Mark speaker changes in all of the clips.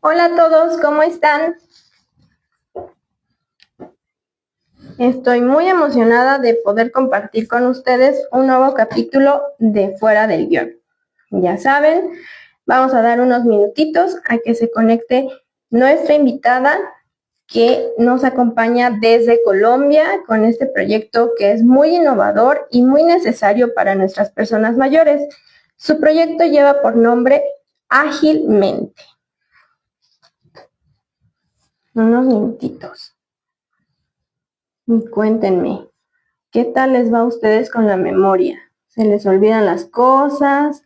Speaker 1: Hola a todos, ¿cómo están? Estoy muy emocionada de poder compartir con ustedes un nuevo capítulo de Fuera del Guión. Ya saben, vamos a dar unos minutitos a que se conecte nuestra invitada que nos acompaña desde Colombia con este proyecto que es muy innovador y muy necesario para nuestras personas mayores. Su proyecto lleva por nombre Ágilmente. Unos minutitos. Y cuéntenme, ¿qué tal les va a ustedes con la memoria? ¿Se les olvidan las cosas?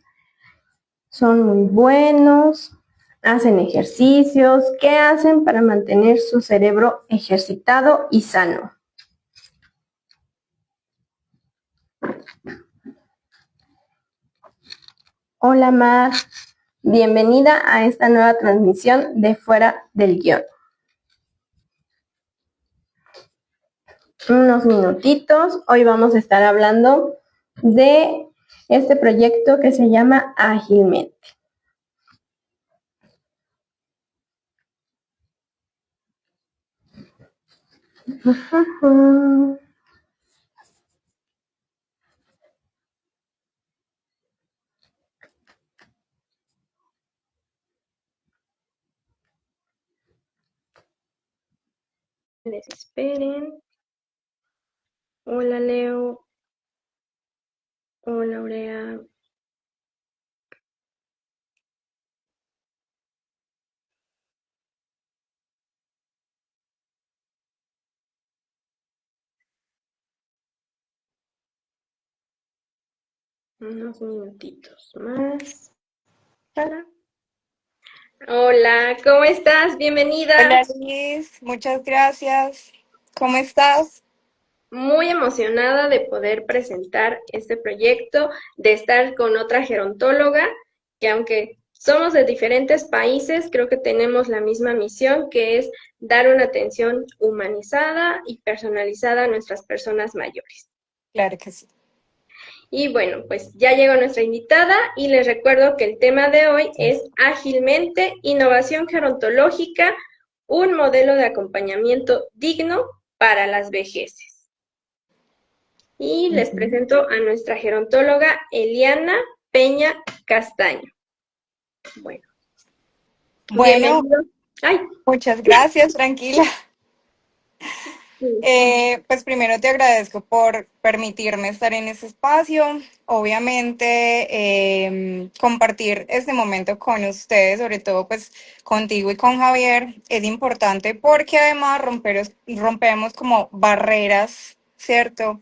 Speaker 1: ¿Son muy buenos? ¿Hacen ejercicios? ¿Qué hacen para mantener su cerebro ejercitado y sano? Hola Mar, bienvenida a esta nueva transmisión de Fuera del Guión. Unos minutitos, hoy vamos a estar hablando de este proyecto que se llama Ágilmente. Esperen. Hola Leo. Hola Aurea. Unos minutitos más. Hola, ¿cómo estás? Bienvenida.
Speaker 2: Hola Liz, muchas gracias. ¿Cómo estás?
Speaker 1: Muy emocionada de poder presentar este proyecto, de estar con otra gerontóloga, que aunque somos de diferentes países, creo que tenemos la misma misión, que es dar una atención humanizada y personalizada a nuestras personas mayores.
Speaker 2: Claro que sí.
Speaker 1: Y bueno, pues ya llegó nuestra invitada y les recuerdo que el tema de hoy es Ágilmente, innovación gerontológica, un modelo de acompañamiento digno para las vejeces. Y les presento a nuestra gerontóloga Eliana Peña Castaño. Bueno,
Speaker 2: Bueno,
Speaker 1: bienvenido. Ay,
Speaker 2: muchas gracias, tranquila.
Speaker 1: sí.
Speaker 2: Pues primero te agradezco por permitirme estar en este espacio. Obviamente, compartir este momento con ustedes, sobre todo pues contigo y con Javier, es importante porque además rompemos como barreras, ¿cierto?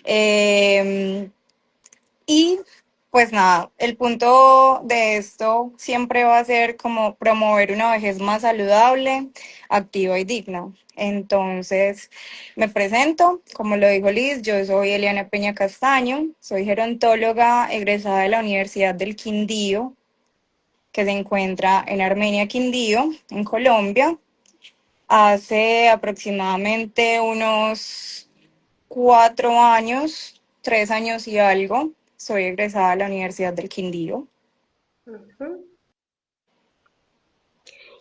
Speaker 2: Eh, Y pues nada, el punto de esto siempre va a ser como promover una vejez más saludable, activa y digna. Entonces, me presento, como lo dijo Liz, yo soy Eliana Peña Castaño, soy gerontóloga egresada de la Universidad del Quindío, que se encuentra en Armenia, Quindío, en Colombia. Hace aproximadamente unos 4 años, 3 años y algo, soy egresada de la Universidad del Quindío.
Speaker 1: Ujú.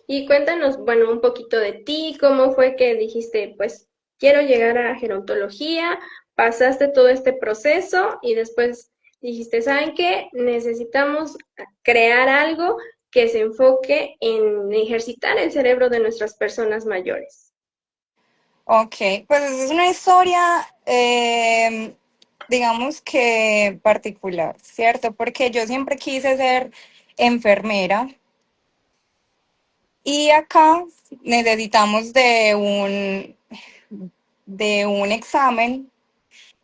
Speaker 1: Y cuéntanos, bueno, un poquito de ti, cómo fue que dijiste, pues quiero llegar a gerontología, pasaste todo este proceso y después dijiste, ¿saben qué? Necesitamos crear algo que se enfoque en ejercitar el cerebro de nuestras personas mayores.
Speaker 2: Ok, pues es una historia, digamos que particular, ¿cierto? Porque yo siempre quise ser enfermera y acá necesitamos de un examen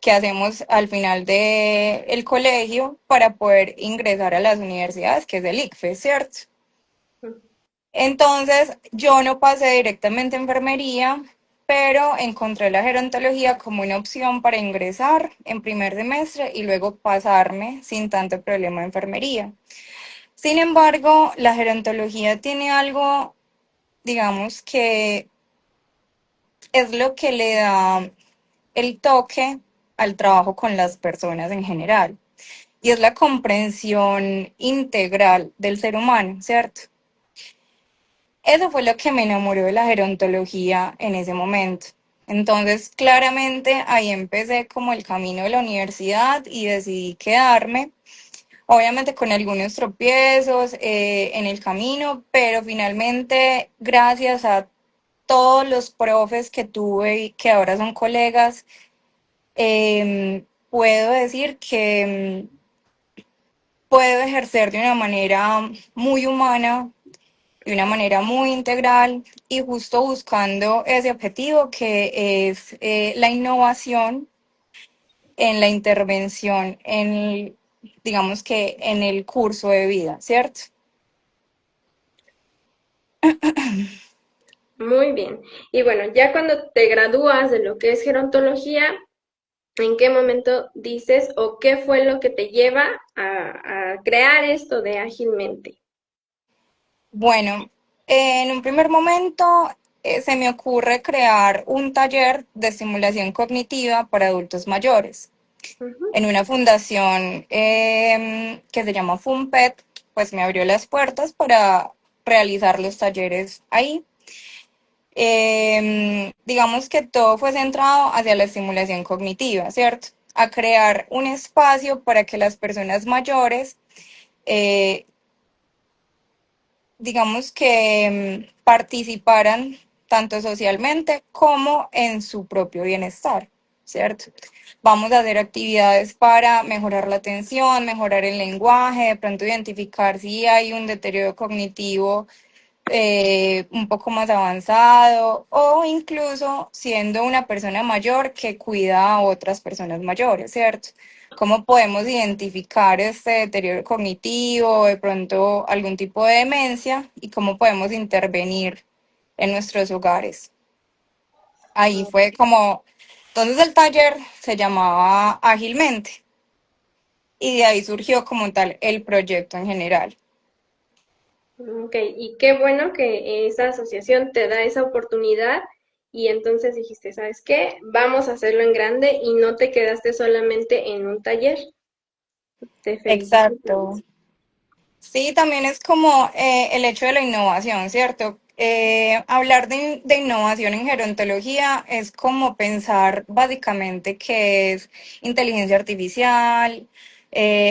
Speaker 2: que hacemos al final del colegio para poder ingresar a las universidades, que es el ICFES, ¿cierto? Entonces, yo no pasé directamente a enfermería, pero encontré la gerontología como una opción para ingresar en primer semestre y luego pasarme sin tanto problema a enfermería. Sin embargo, la gerontología tiene algo, digamos, que es lo que le da el toque al trabajo con las personas en general. Y es la comprensión integral del ser humano, ¿cierto? Eso fue lo que me enamoró de la gerontología en ese momento. Entonces, claramente ahí empecé como el camino de la universidad y decidí quedarme, obviamente con algunos tropiezos en el camino, pero finalmente, gracias a todos los profes que tuve y que ahora son colegas, puedo decir que puedo ejercer de una manera muy humana, de una manera muy integral y justo buscando ese objetivo que es la innovación en la intervención digamos que en el curso de vida, ¿cierto?
Speaker 1: Muy bien. Y bueno, ya cuando te gradúas de lo que es gerontología, ¿en qué momento dices o qué fue lo que te lleva a crear esto de ágilmente?
Speaker 2: Bueno, en un primer momento se me ocurre crear un taller de estimulación cognitiva para adultos mayores
Speaker 1: Ujú.
Speaker 2: en una fundación que se llama FUNPET, pues me abrió las puertas para realizar los talleres ahí. Digamos que todo fue centrado hacia la estimulación cognitiva, ¿cierto? A crear un espacio para que las personas mayores, eh, digamos que participaran tanto socialmente como en su propio bienestar, ¿cierto? Vamos a hacer actividades para mejorar la atención, mejorar el lenguaje, de pronto identificar si hay un deterioro cognitivo un poco más avanzado o incluso siendo una persona mayor que cuida a otras personas mayores, ¿cierto? ¿Cómo podemos identificar este deterioro cognitivo, de pronto algún tipo de demencia y cómo podemos intervenir en nuestros hogares? Ahí fue como, entonces el taller se llamaba Ágilmente y de ahí surgió como tal el proyecto en general.
Speaker 1: Ok, y qué bueno que esa asociación te da esa oportunidad y entonces dijiste, ¿sabes qué? Vamos a hacerlo en grande y no te quedaste solamente en un taller. Te felicito por
Speaker 2: Exacto.
Speaker 1: eso.
Speaker 2: Sí, también es como el hecho de la innovación, ¿cierto? Hablar de innovación en gerontología es como pensar básicamente que es inteligencia artificial,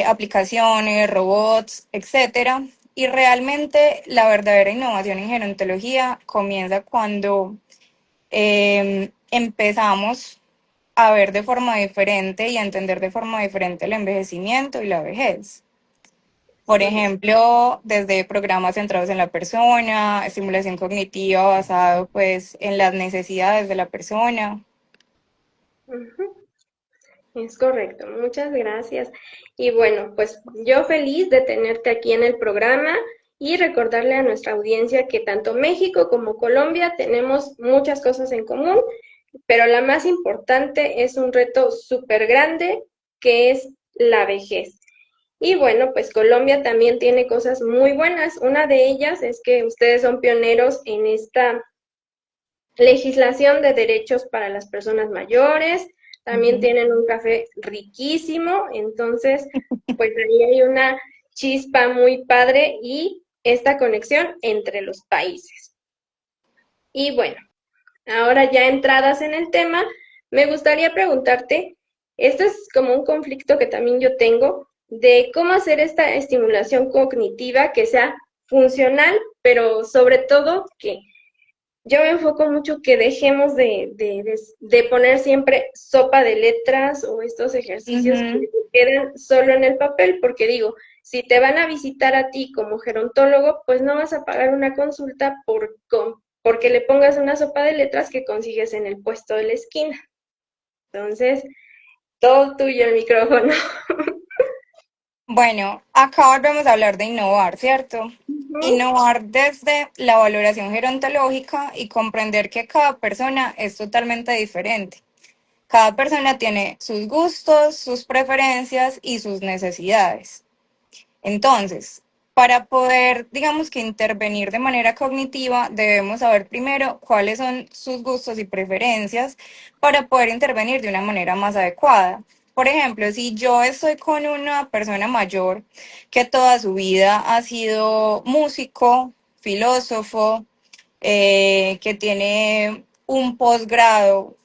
Speaker 2: aplicaciones, robots, etcétera. Y realmente la verdadera innovación en gerontología comienza cuando empezamos a ver de forma diferente y a entender de forma diferente el envejecimiento y la vejez. Por
Speaker 1: Sí.
Speaker 2: ejemplo, desde programas centrados en la persona, estimulación cognitiva basado pues en las necesidades de la persona.
Speaker 1: Ujú. Es correcto, muchas gracias. Y bueno, pues yo feliz de tenerte aquí en el programa y recordarle a nuestra audiencia que tanto México como Colombia tenemos muchas cosas en común, pero la más importante es un reto súper grande que es la vejez. Y bueno, pues Colombia también tiene cosas muy buenas. Una de ellas es que ustedes son pioneros en esta legislación de derechos para las personas mayores, también
Speaker 2: Ujú.
Speaker 1: tienen un café riquísimo, entonces pues ahí hay una chispa muy padre y esta conexión entre los países. Y bueno, ahora ya entradas en el tema, me gustaría preguntarte, esto es como un conflicto que también yo tengo, de cómo hacer esta estimulación cognitiva que sea funcional, pero sobre todo que yo me enfoco mucho que dejemos de poner siempre sopa de letras o estos ejercicios que
Speaker 2: Ujú.
Speaker 1: quedan solo en el papel, porque digo, si te van a visitar a ti como gerontólogo, pues no vas a pagar una consulta porque le pongas una sopa de letras que consigues en el puesto de la esquina. Entonces, todo tuyo el micrófono.
Speaker 2: Bueno, acá volvemos a hablar de innovar, ¿cierto?
Speaker 1: Ujú.
Speaker 2: Innovar desde la valoración gerontológica y comprender que cada persona es totalmente diferente. Cada persona tiene sus gustos, sus preferencias y sus necesidades. Entonces, para poder, digamos que intervenir de manera cognitiva, debemos saber primero cuáles son sus gustos y preferencias para poder intervenir de una manera más adecuada. Por ejemplo, si yo estoy con una persona mayor que toda su vida ha sido músico, filósofo, que tiene un posgrado,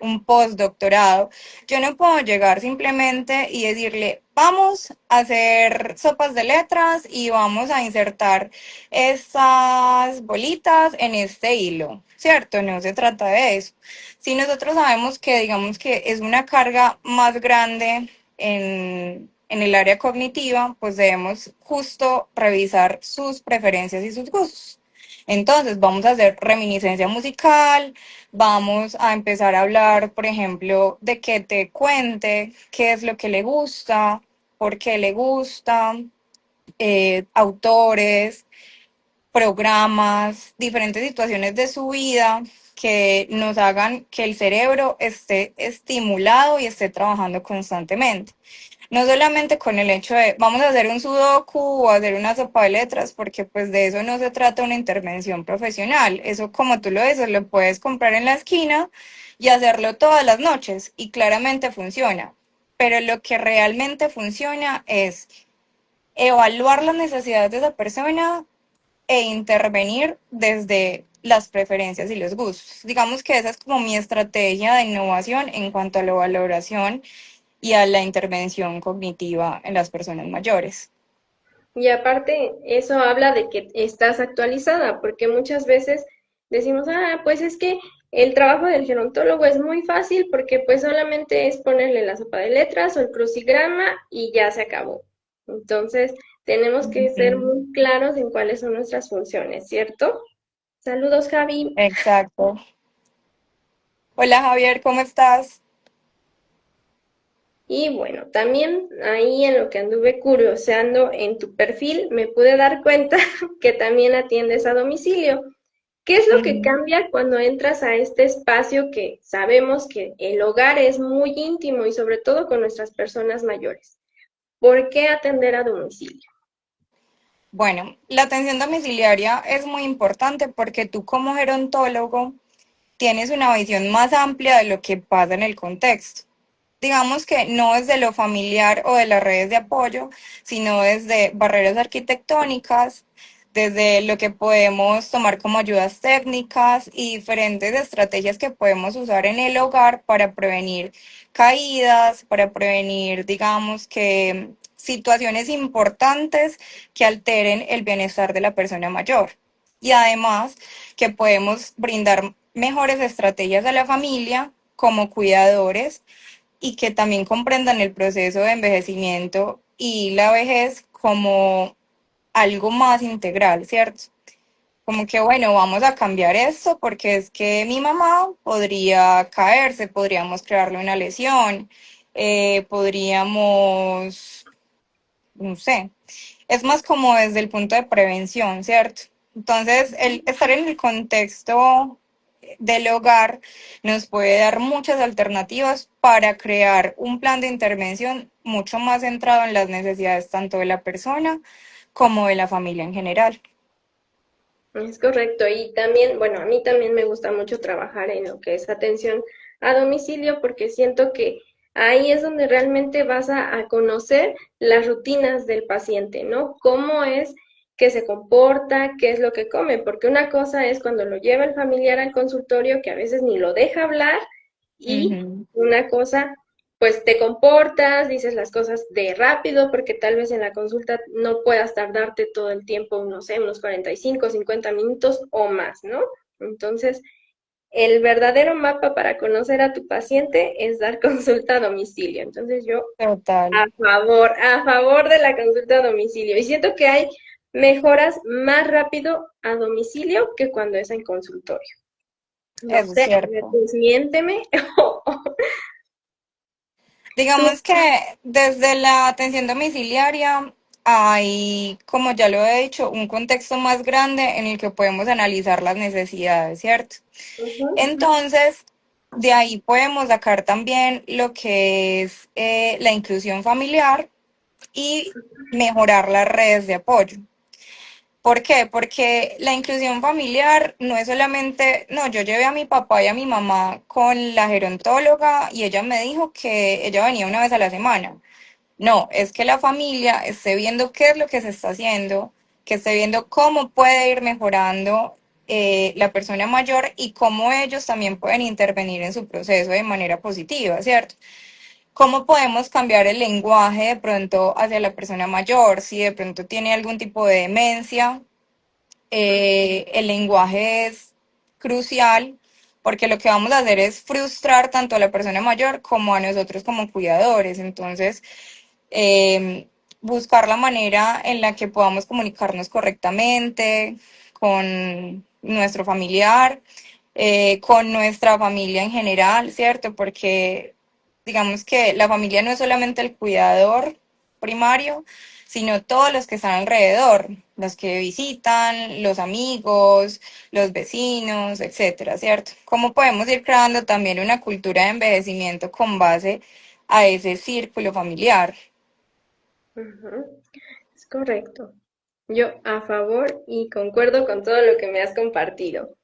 Speaker 2: un postdoctorado. Yo no puedo llegar simplemente y decirle, vamos a hacer sopas de letras y vamos a insertar estas bolitas en este hilo, ¿cierto? No se trata de eso. Si nosotros sabemos que, digamos que es una carga más grande en el área cognitiva, pues debemos justo revisar sus preferencias y sus gustos. Entonces, vamos a hacer reminiscencia musical, vamos a empezar a hablar, por ejemplo, de que te cuente qué es lo que le gusta, por qué le gusta, autores, programas, diferentes situaciones de su vida que nos hagan que el cerebro esté estimulado y esté trabajando constantemente. No solamente con el hecho de vamos a hacer un sudoku o hacer una sopa de letras, porque pues de eso no se trata una intervención profesional. Eso, como tú lo dices, lo puedes comprar en la esquina y hacerlo todas las noches y claramente funciona. Pero lo que realmente funciona es evaluar las necesidades de esa persona e intervenir desde las preferencias y los gustos. Digamos que esa es como mi estrategia de innovación en cuanto a la valoración y a la intervención cognitiva en las personas mayores.
Speaker 1: Y aparte, eso habla de que estás actualizada, porque muchas veces decimos, ah, pues es que el trabajo del gerontólogo es muy fácil porque pues solamente es ponerle la sopa de letras o el crucigrama y ya se acabó. Entonces, tenemos que ser
Speaker 2: Ujú.
Speaker 1: muy claros en cuáles son nuestras funciones, ¿cierto? Saludos, Javi.
Speaker 2: Exacto. Hola Javier, ¿cómo estás?
Speaker 1: Y bueno, también ahí en lo que anduve curioseando en tu perfil, me pude dar cuenta que también atiendes a domicilio. ¿Qué es lo que
Speaker 2: Ujú.
Speaker 1: cambia cuando entras a este espacio que sabemos que el hogar es muy íntimo y sobre todo con nuestras personas mayores? ¿Por qué atender a domicilio?
Speaker 2: Bueno, la atención domiciliaria es muy importante porque tú como gerontólogo tienes una visión más amplia de lo que pasa en el contexto. Digamos que no desde lo familiar o de las redes de apoyo, sino desde barreras arquitectónicas, desde lo que podemos tomar como ayudas técnicas y diferentes estrategias que podemos usar en el hogar para prevenir caídas, para prevenir, digamos que situaciones importantes que alteren el bienestar de la persona mayor. Y además que podemos brindar mejores estrategias a la familia como cuidadores y que también comprendan el proceso de envejecimiento y la vejez como algo más integral, ¿cierto? Como que, bueno, vamos a cambiar esto porque es que mi mamá podría caerse, podríamos crearle una lesión, podríamos, no sé, es más como desde el punto de prevención, ¿cierto? Entonces, el estar en el contexto del hogar nos puede dar muchas alternativas para crear un plan de intervención mucho más centrado en las necesidades tanto de la persona como de la familia en general.
Speaker 1: Es correcto. Y también, bueno, a mí también me gusta mucho trabajar en lo que es atención a domicilio porque siento que ahí es donde realmente vas a conocer las rutinas del paciente, ¿no? Cómo es que se comporta, qué es lo que come, porque una cosa es cuando lo lleva el familiar al consultorio que a veces ni lo deja hablar y
Speaker 2: Ujú.
Speaker 1: una cosa pues te comportas, dices las cosas de rápido, porque tal vez en la consulta no puedas tardarte todo el tiempo, no sé, unos 45, 50 minutos o más, ¿no? Entonces, el verdadero mapa para conocer a tu paciente es dar consulta a domicilio. Entonces, yo
Speaker 2: Total,
Speaker 1: a favor de la consulta a domicilio. Y siento que hay mejoras más rápido a domicilio que cuando es en consultorio. No
Speaker 2: eso es
Speaker 1: sé,
Speaker 2: cierto.
Speaker 1: desmiénteme. Tú,
Speaker 2: Digamos que desde la atención domiciliaria hay, como ya lo he dicho, un contexto más grande en el que podemos analizar las necesidades, ¿cierto?
Speaker 1: ujú.
Speaker 2: Entonces, de ahí podemos sacar también lo que es la inclusión familiar y mejorar las redes de apoyo. ¿Por qué? Porque la inclusión familiar no es solamente, no, yo llevé a mi papá y a mi mamá con la gerontóloga y ella me dijo que ella venía una vez a la semana. No, es que la familia esté viendo qué es lo que se está haciendo, que esté viendo cómo puede ir mejorando la persona mayor y cómo ellos también pueden intervenir en su proceso de manera positiva, ¿cierto? ¿Cómo podemos cambiar el lenguaje de pronto hacia la persona mayor? Si de pronto tiene algún tipo de demencia, el lenguaje es crucial porque lo que vamos a hacer es frustrar tanto a la persona mayor como a nosotros como cuidadores. Entonces, eh, buscar la manera en la que podamos comunicarnos correctamente con nuestro familiar, con nuestra familia en general, ¿cierto? Porque digamos que la familia no es solamente el cuidador primario, sino todos los que están alrededor, los que visitan, los amigos, los vecinos, etcétera, ¿cierto? ¿Cómo podemos ir creando también una cultura de envejecimiento con base a ese círculo familiar?
Speaker 1: Ujú, es correcto. Yo a favor y concuerdo con todo lo que me has compartido.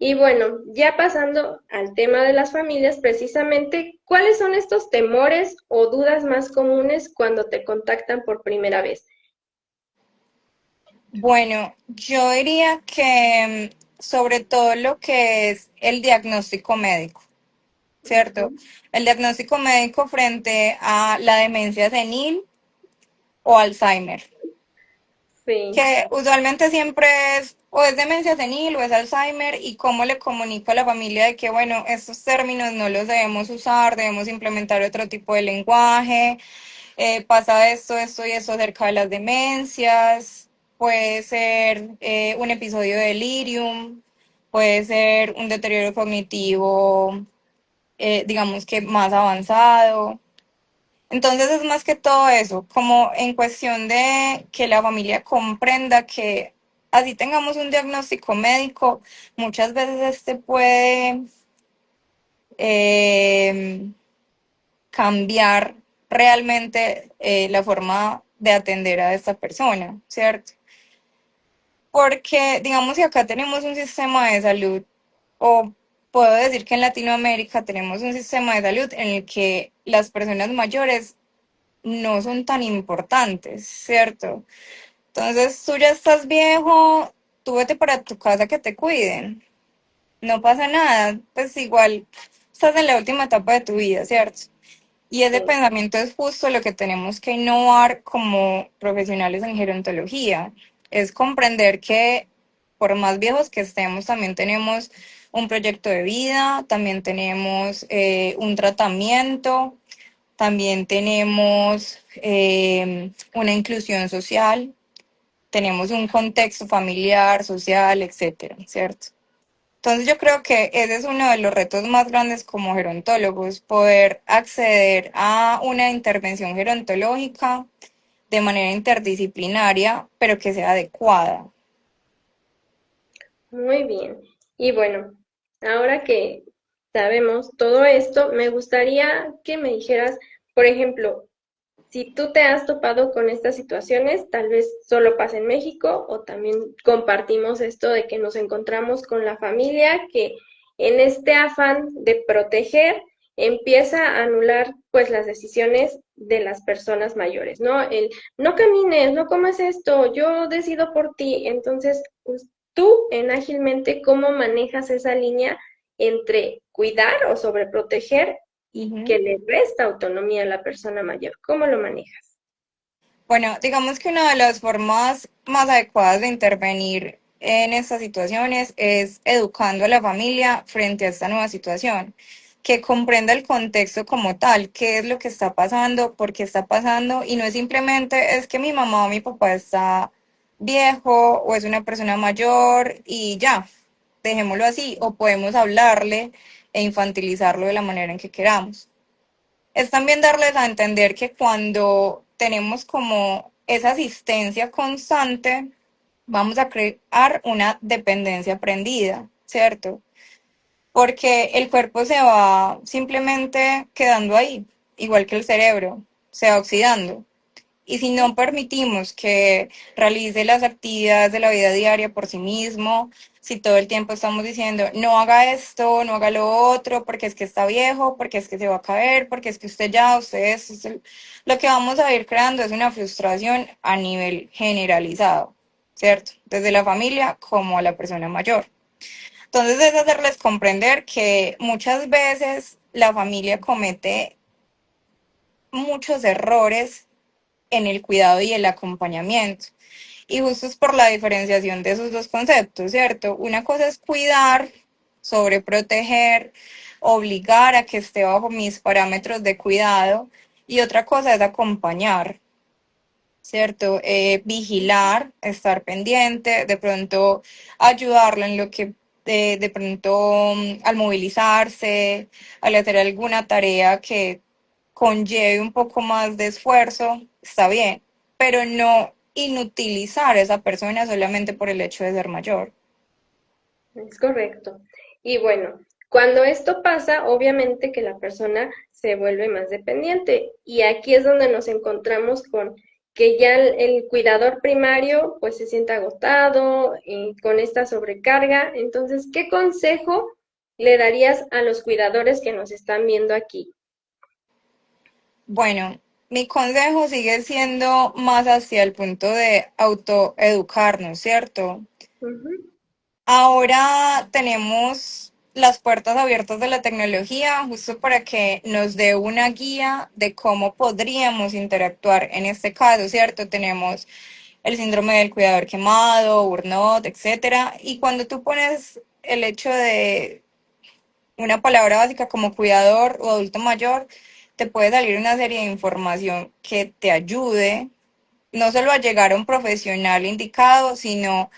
Speaker 1: Y bueno, ya pasando al tema de las familias, precisamente, ¿cuáles son estos temores o dudas más comunes cuando te contactan por primera vez?
Speaker 2: Bueno, yo diría que sobre todo lo que es el diagnóstico médico, ¿cierto?
Speaker 1: Ujú,
Speaker 2: El diagnóstico médico frente a la demencia senil o Alzheimer,
Speaker 1: sí,
Speaker 2: que usualmente siempre es o es demencia senil o es Alzheimer y cómo le comunico a la familia de que, bueno, estos términos no los debemos usar, debemos implementar otro tipo de lenguaje, pasa esto, esto y esto acerca de las demencias, puede ser un episodio de delirium, puede ser un deterioro cognitivo, digamos que más avanzado. Entonces es más que todo eso, como en cuestión de que la familia comprenda que así tengamos un diagnóstico médico, muchas veces este puede eh, cambiar realmente la forma de atender a esta persona, ¿cierto? Porque digamos que acá tenemos un sistema de salud, o puedo decir que en Latinoamérica tenemos un sistema de salud en el que las personas mayores no son tan importantes, ¿cierto? Entonces tú ya estás viejo, tú vete para tu casa que te cuiden, no pasa nada, pues igual estás en la última etapa de tu vida, ¿cierto? Y ese
Speaker 1: sí.
Speaker 2: pensamiento es justo lo que tenemos que innovar como profesionales en gerontología, es comprender que por más viejos que estemos, también tenemos un proyecto de vida, también tenemos un tratamiento, también tenemos una inclusión social, tenemos un contexto familiar, social, etcétera, ¿cierto? Entonces yo creo que ese es uno de los retos más grandes como gerontólogos, poder acceder a una intervención gerontológica de manera interdisciplinaria, pero que sea adecuada.
Speaker 1: Muy bien. Y bueno, ahora que sabemos todo esto, me gustaría que me dijeras, por ejemplo, si tú te has topado con estas situaciones, tal vez solo pasa en México o también compartimos esto de que nos encontramos con la familia que en este afán de proteger empieza a anular pues las decisiones de las personas mayores, ¿no? El no camines, no comas esto, yo decido por ti. Entonces, pues, tú en Ágilmente, ¿cómo manejas esa línea entre cuidar o sobreproteger y que
Speaker 2: Ujú.
Speaker 1: le resta autonomía a la persona mayor? ¿Cómo lo manejas?
Speaker 2: Bueno, digamos que una de las formas más adecuadas de intervenir en estas situaciones es educando a la familia frente a esta nueva situación, que comprenda el contexto como tal, qué es lo que está pasando, por qué está pasando, y no es simplemente es que mi mamá o mi papá está viejo o es una persona mayor y ya, dejémoslo así, o podemos hablarle e infantilizarlo de la manera en que queramos. Es también darles a entender que cuando tenemos como esa asistencia constante, vamos a crear una dependencia aprendida, ¿cierto? Porque el cuerpo se va simplemente quedando ahí, igual que el cerebro, se va oxidando. Y si no permitimos que realice las actividades de la vida diaria por sí mismo, si todo el tiempo estamos diciendo, no haga esto, no haga lo otro, porque es que está viejo, porque es que se va a caer, porque es que usted ya, usted lo que vamos a ir creando es una frustración a nivel generalizado, ¿cierto? Desde la familia como a la persona mayor. Entonces es hacerles comprender que muchas veces la familia comete muchos errores en el cuidado y el acompañamiento. Y justo es por la diferenciación de esos dos conceptos, ¿cierto? Una cosa es cuidar, sobreproteger, obligar a que esté bajo mis parámetros de cuidado, y otra cosa es acompañar, ¿cierto? Vigilar, estar pendiente, de pronto ayudarlo en lo que de pronto al movilizarse, al hacer alguna tarea que conlleve un poco más de esfuerzo, está bien, pero no inutilizar a esa persona solamente por el hecho de ser mayor.
Speaker 1: Es correcto. Y bueno, cuando esto pasa, obviamente que la persona se vuelve más dependiente. Y aquí es donde nos encontramos con que ya el cuidador primario pues se siente agotado con esta sobrecarga. Entonces, ¿qué consejo le darías a los cuidadores que nos están viendo aquí?
Speaker 2: Bueno, mi consejo sigue siendo más hacia el punto de autoeducarnos, ¿cierto?
Speaker 1: Ujú.
Speaker 2: Ahora tenemos las puertas abiertas de la tecnología justo para que nos dé una guía de cómo podríamos interactuar en este caso, ¿cierto? Tenemos el síndrome del cuidador quemado, burnout, etcétera. Y cuando tú pones el hecho de una palabra básica como cuidador o adulto mayor, te puede salir una serie de información que te ayude no solo a llegar a un profesional indicado, sino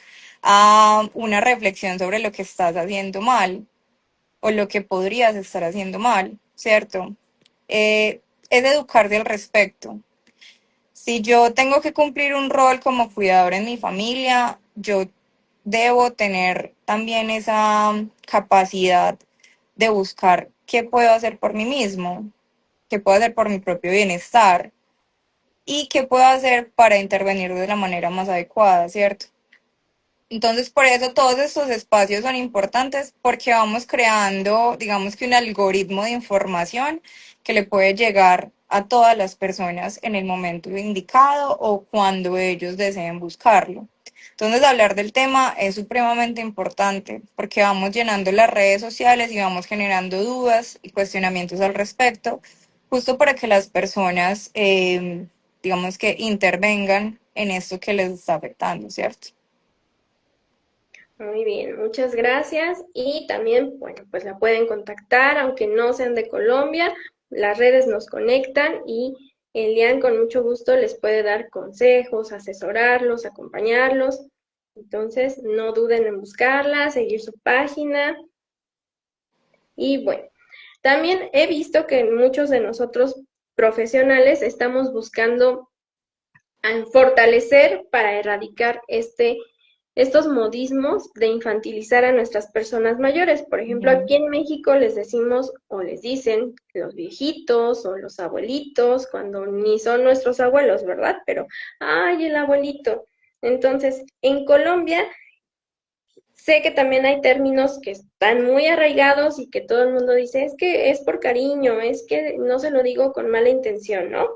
Speaker 2: a una reflexión sobre lo que estás haciendo mal o lo que podrías estar haciendo mal, ¿cierto? Es educarse al respecto. Si yo tengo que cumplir un rol como cuidador en mi familia, yo debo tener también esa capacidad de buscar qué puedo hacer por mí mismo, qué puedo hacer por mi propio bienestar y qué puedo hacer para intervenir de la manera más adecuada, ¿cierto? Entonces, por eso todos estos espacios son importantes porque vamos creando, digamos que un algoritmo de información que le puede llegar a todas las personas en el momento indicado o cuando ellos deseen buscarlo. Entonces, hablar del tema es supremamente importante porque vamos llenando las redes sociales y vamos generando dudas y cuestionamientos al respecto, justo para que las personas, digamos que intervengan en esto que les está afectando, ¿cierto?
Speaker 1: Muy bien, muchas gracias. Y también, bueno, pues la pueden contactar, aunque no sean de Colombia, las redes nos conectan y Elian con mucho gusto les puede dar consejos, asesorarlos, acompañarlos. Entonces, no duden en buscarla, seguir su página. Y bueno, también he visto que muchos de nosotros profesionales estamos buscando fortalecer para erradicar estos modismos de infantilizar a nuestras personas mayores. Por ejemplo, aquí en México les decimos o les dicen los viejitos o los abuelitos, cuando ni son nuestros abuelos, ¿verdad? Pero, ay, el abuelito. Entonces, en Colombia sé que también hay términos que están muy arraigados y que todo el mundo dice, es que es por cariño, es que no se lo digo con mala intención, ¿no?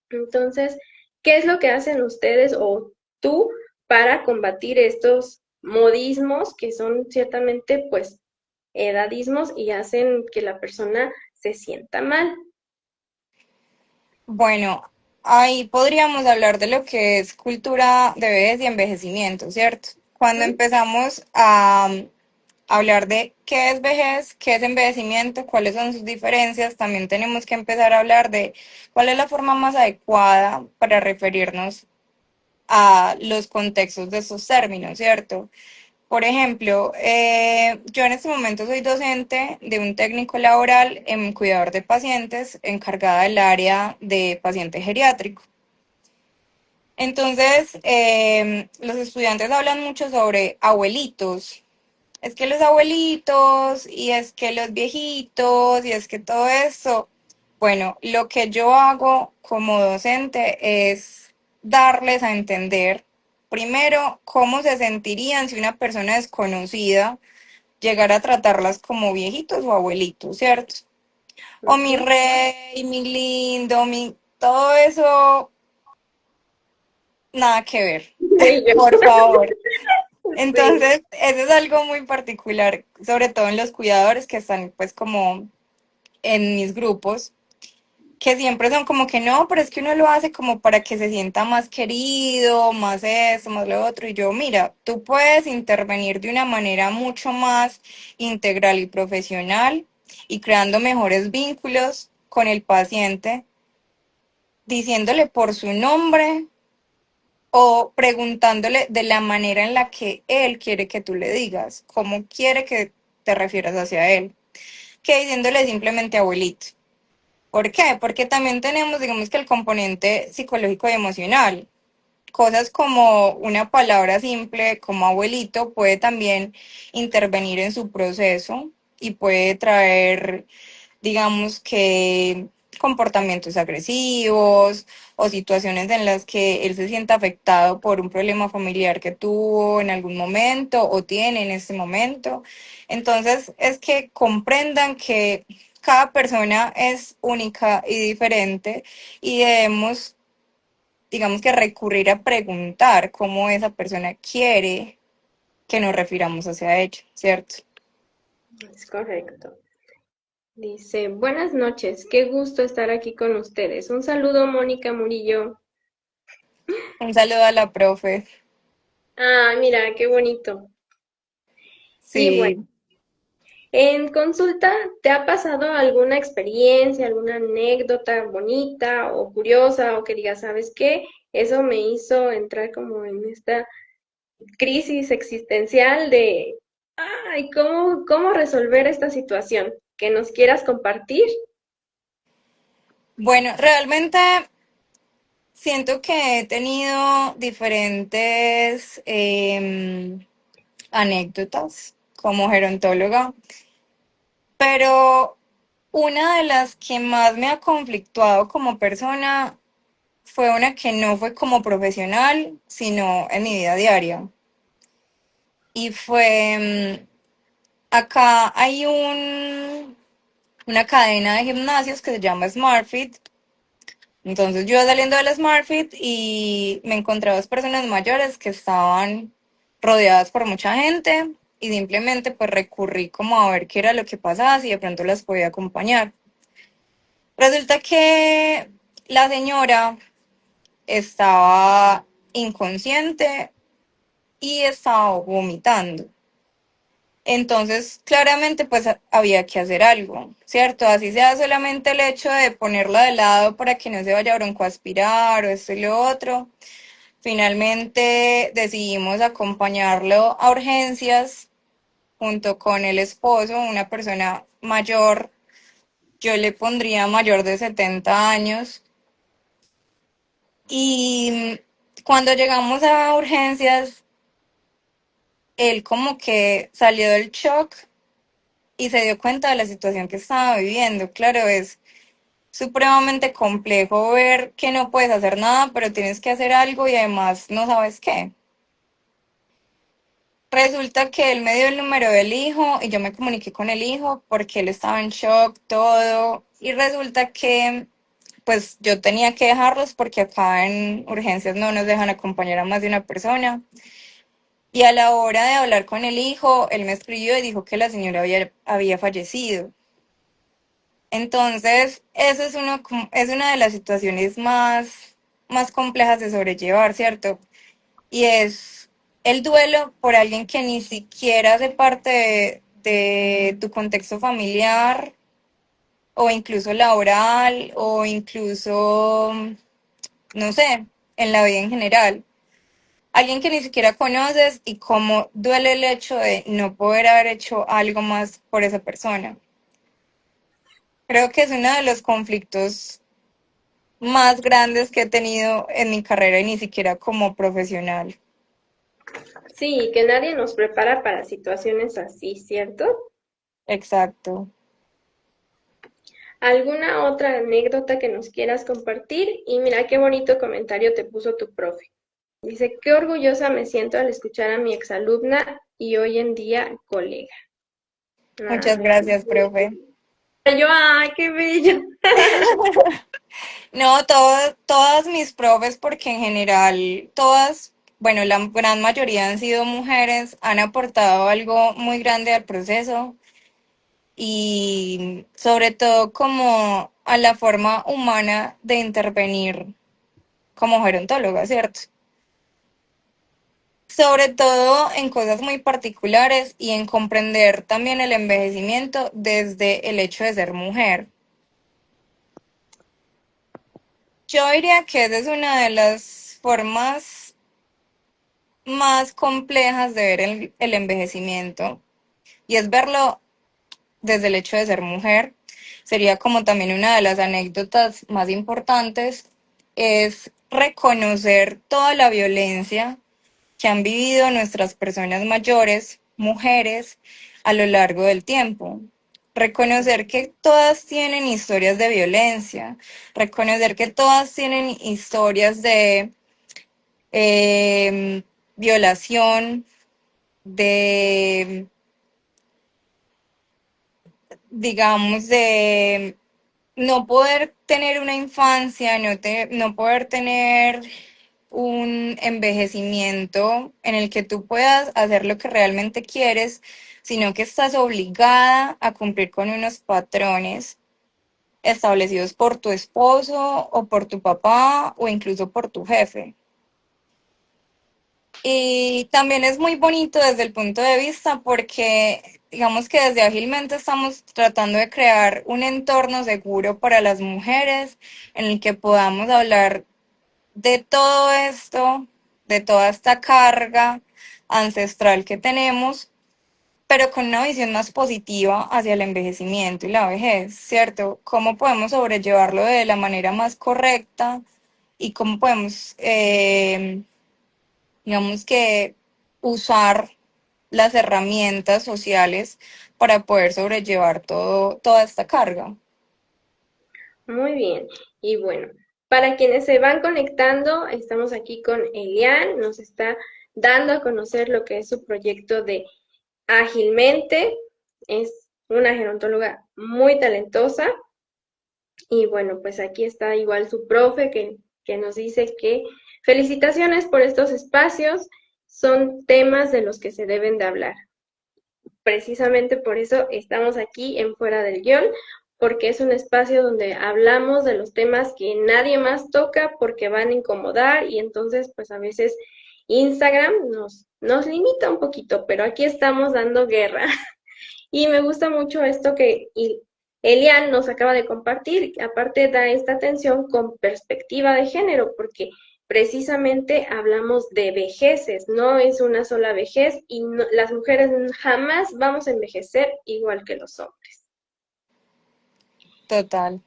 Speaker 1: Entonces, ¿qué es lo que hacen ustedes o tú para combatir estos modismos que son ciertamente, pues, edadismos y hacen que la persona se sienta mal?
Speaker 2: Bueno, ahí podríamos hablar de lo que es cultura de vejez y envejecimiento, ¿cierto? Cuando
Speaker 1: Ujú.
Speaker 2: empezamos a hablar de qué es vejez, qué es envejecimiento, cuáles son sus diferencias, también tenemos que empezar a hablar de cuál es la forma más adecuada para referirnos a los contextos de estos términos, ¿cierto? Por ejemplo, yo en este momento soy docente de un técnico laboral en cuidador de pacientes encargada del área de paciente geriátrico. Entonces, los estudiantes hablan mucho sobre abuelitos. Es que los abuelitos y es que los viejitos y es que todo eso. Bueno, lo que yo hago como docente es darles a entender, primero, cómo se sentirían si una persona desconocida llegara a tratarlas como viejitos o abuelitos, ¿cierto? O mi
Speaker 1: Ujú.
Speaker 2: rey, mi lindo, mi... Todo eso, nada que ver.
Speaker 1: Y yo,
Speaker 2: por favor.
Speaker 1: sí.
Speaker 2: Entonces, eso es algo muy particular, sobre todo en los cuidadores que están pues como en mis grupos, que siempre son como que no, pero es que uno lo hace como para que se sienta más querido, más esto, más lo otro. Y yo, mira, tú puedes intervenir de una manera mucho más integral y profesional y creando mejores vínculos con el paciente, diciéndole por su nombre o preguntándole de la manera en la que él quiere que tú le digas, cómo quiere que te refieras hacia él, que diciéndole simplemente abuelito. ¿Por qué? Porque también tenemos, digamos que el componente psicológico y emocional. Cosas como una palabra simple como abuelito puede también intervenir en su proceso y puede traer, digamos que, comportamientos agresivos o situaciones en las que él se sienta afectado por un problema familiar que tuvo en algún momento o tiene en este momento. Entonces, es que comprendan que cada persona es única y diferente y debemos, digamos que recurrir a preguntar cómo esa persona quiere que nos refiramos hacia ella, ¿cierto?
Speaker 1: Es correcto. Dice, buenas noches, qué gusto estar aquí con ustedes. Un saludo, Mónica Murillo.
Speaker 2: Un saludo a la profe.
Speaker 1: Ah, mira, qué bonito. Y bueno,
Speaker 2: Sí,
Speaker 1: en consulta, ¿te ha pasado alguna experiencia, alguna anécdota bonita o curiosa o que digas, ¿sabes qué? Eso me hizo entrar como en esta crisis existencial de, ay, ¿cómo resolver esta situación? ¿Que nos quieras compartir?
Speaker 2: bueno, realmente siento que he tenido diferentes anécdotas como gerontóloga, pero una de las que más me ha conflictuado como persona fue una que no fue como profesional, sino en mi vida diaria. Y fue, acá hay una cadena de gimnasios que se llama SmartFit. Entonces yo iba saliendo de la SmartFit y me encontré a dos personas mayores que estaban rodeadas por mucha gente y simplemente pues recurrí como a ver qué era lo que pasaba, si de pronto las podía acompañar. Resulta que la señora estaba inconsciente y estaba vomitando. Entonces, claramente, pues había que hacer algo, ¿cierto? Así sea solamente el hecho de ponerla de lado para que no se vaya a broncoaspirar o esto y lo otro. Finalmente decidimos acompañarlo a urgencias junto con el esposo, una persona mayor, yo le pondría mayor de 70 años. Y cuando llegamos a urgencias, él como que salió del shock y se dio cuenta de la situación que estaba viviendo. Claro, es supremamente complejo ver que no puedes hacer nada, pero tienes que hacer algo y además no sabes qué. Resulta que él me dio el número del hijo y yo me comuniqué con el hijo porque él estaba en shock, todo. Y resulta que pues yo tenía que dejarlos porque acá en urgencias no nos dejan acompañar a más de una persona. Y a la hora de hablar con el hijo, él me escribió y dijo que la señora había fallecido. Entonces, eso es una de las situaciones más complejas de sobrellevar, ¿cierto? Y es el duelo por alguien que ni siquiera hace parte de tu contexto familiar o incluso laboral o incluso, no sé, en la vida en general. Alguien que ni siquiera conoces y cómo duele el hecho de no poder haber hecho algo más por esa persona. Creo que es uno de los conflictos más grandes que he tenido en mi carrera y ni siquiera como profesional.
Speaker 1: Sí, que nadie nos prepara para situaciones así, ¿cierto?
Speaker 2: Exacto.
Speaker 1: ¿Alguna otra anécdota que nos quieras compartir? Y mira qué bonito comentario te puso tu profe. Dice, qué orgullosa me siento al escuchar a mi exalumna y hoy en día colega.
Speaker 2: Muchas
Speaker 1: Ay,
Speaker 2: gracias, profe.
Speaker 1: yo, ay, qué bello.
Speaker 2: No, todas mis profes, porque en general todas bueno, la gran mayoría han sido mujeres, han aportado algo muy grande al proceso y sobre todo como a la forma humana de intervenir como gerontóloga, ¿cierto? Sobre todo en cosas muy particulares y en comprender también el envejecimiento desde el hecho de ser mujer. Yo diría que esa es una de las formas más complejas de ver el envejecimiento y es verlo desde el hecho de ser mujer. Sería como también una de las anécdotas más importantes, es reconocer toda la violencia que han vivido nuestras personas mayores, mujeres, a lo largo del tiempo. Reconocer que todas tienen historias de violencia, reconocer que todas tienen historias de eh, violación, de, digamos, de no poder tener una infancia, no poder tener un envejecimiento en el que tú puedas hacer lo que realmente quieres, sino que estás obligada a cumplir con unos patrones establecidos por tu esposo o por tu papá o incluso por tu jefe. Y también es muy bonito desde el punto de vista porque digamos que desde Ágilmente estamos tratando de crear un entorno seguro para las mujeres en el que podamos hablar de todo esto, de toda esta carga ancestral que tenemos, pero con una visión más positiva hacia el envejecimiento y la vejez, ¿cierto? ¿Cómo podemos sobrellevarlo de la manera más correcta y cómo podemos, digamos que, usar las herramientas sociales para poder sobrellevar toda esta carga?
Speaker 1: Muy bien. Y bueno, para quienes se van conectando, estamos aquí con Elian, nos está dando a conocer lo que es su proyecto de Ágilmente. Es una gerontóloga muy talentosa. Y bueno, pues aquí está igual su profe que nos dice que felicitaciones por estos espacios, son temas de los que se deben de hablar. Precisamente por eso estamos aquí en Fuera del Guión, porque es un espacio donde hablamos de los temas que nadie más toca porque van a incomodar y entonces pues a veces Instagram nos limita un poquito, pero aquí estamos dando guerra. Y me gusta mucho esto que Elian nos acaba de compartir, aparte da esta atención con perspectiva de género, porque precisamente hablamos de vejeces, no es una sola vejez y las mujeres jamás vamos a envejecer igual que los hombres.
Speaker 2: Total.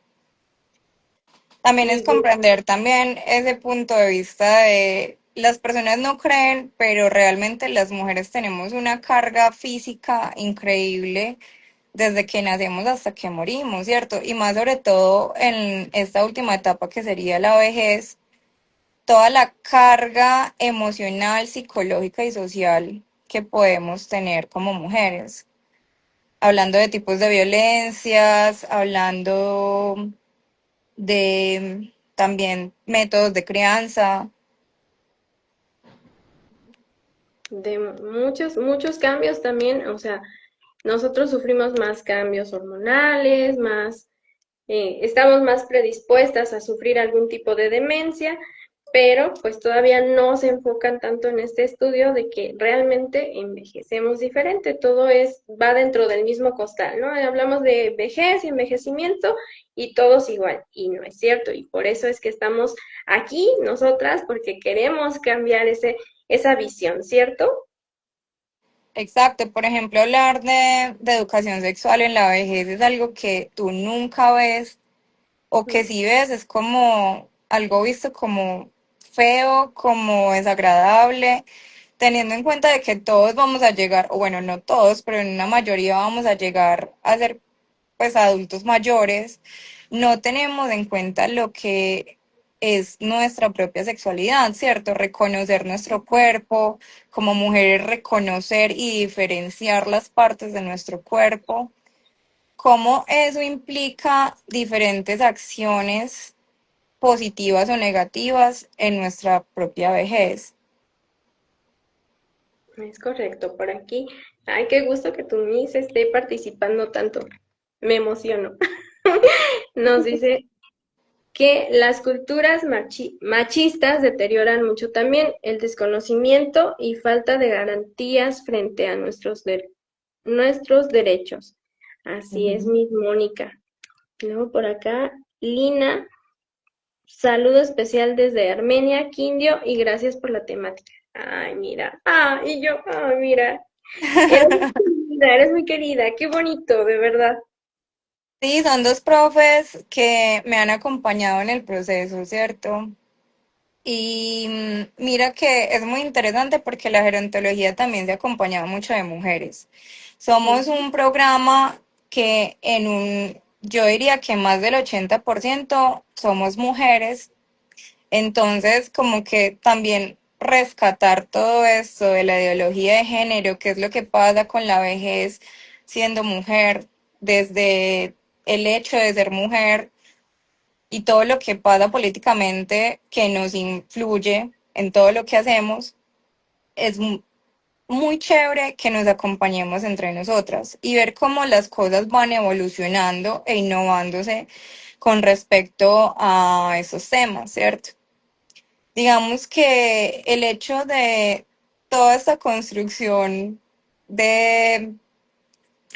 Speaker 2: También
Speaker 1: Y
Speaker 2: es comprender también ese punto de vista de las personas no creen, pero realmente las mujeres tenemos una carga física increíble desde que nacemos hasta que morimos, ¿cierto? Y más sobre todo en esta última etapa que sería la vejez, toda la carga emocional, psicológica y social que podemos tener como mujeres. Hablando de tipos de violencias, hablando de también métodos de crianza.
Speaker 1: de muchos cambios también, o sea, nosotros sufrimos más cambios hormonales, más estamos más predispuestas a sufrir algún tipo de demencia, pero pues todavía no se enfocan tanto en este estudio de que realmente envejecemos diferente, todo va dentro del mismo costal, ¿no? Hablamos de vejez y envejecimiento y todos igual, y no es cierto, y por eso es que estamos aquí nosotras, porque queremos cambiar esa visión, ¿cierto?
Speaker 2: Exacto, por ejemplo, hablar de educación sexual en la vejez es algo que tú nunca ves o que si ves es como algo visto como feo, como desagradable, teniendo en cuenta de que todos vamos a llegar, o bueno, no todos, pero en una mayoría vamos a llegar a ser pues adultos mayores, no tenemos en cuenta lo que es nuestra propia sexualidad, ¿cierto? Reconocer nuestro cuerpo, como mujeres reconocer y diferenciar las partes de nuestro cuerpo, cómo eso implica diferentes acciones positivas o negativas en nuestra propia vejez.
Speaker 1: Es correcto, por aquí. Ay, qué gusto que tu Miss esté participando tanto. Me emociono. Nos dice que las culturas machistas deterioran mucho también el desconocimiento y falta de garantías frente a nuestros derechos. Así es,
Speaker 2: Ujú.
Speaker 1: Miss Mónica. Luego por acá, Lina, saludo especial desde Armenia, Quindio, y gracias por la temática. Ay, mira. Y yo, mira. Eres muy querida, qué bonito, de verdad.
Speaker 2: Sí, son dos profes que me han acompañado en el proceso, ¿cierto? Y mira que es muy interesante porque la gerontología también se ha acompañado mucho de mujeres. Somos
Speaker 1: Ujú.
Speaker 2: un programa que yo diría que más del 80% somos mujeres, entonces como que también rescatar todo esto de la ideología de género, qué es lo que pasa con la vejez siendo mujer, desde el hecho de ser mujer y todo lo que pasa políticamente que nos influye en todo lo que hacemos, es muy chévere que nos acompañemos entre nosotras y ver cómo las cosas van evolucionando e innovándose con respecto a esos temas, ¿cierto? Digamos que el hecho de toda esta construcción de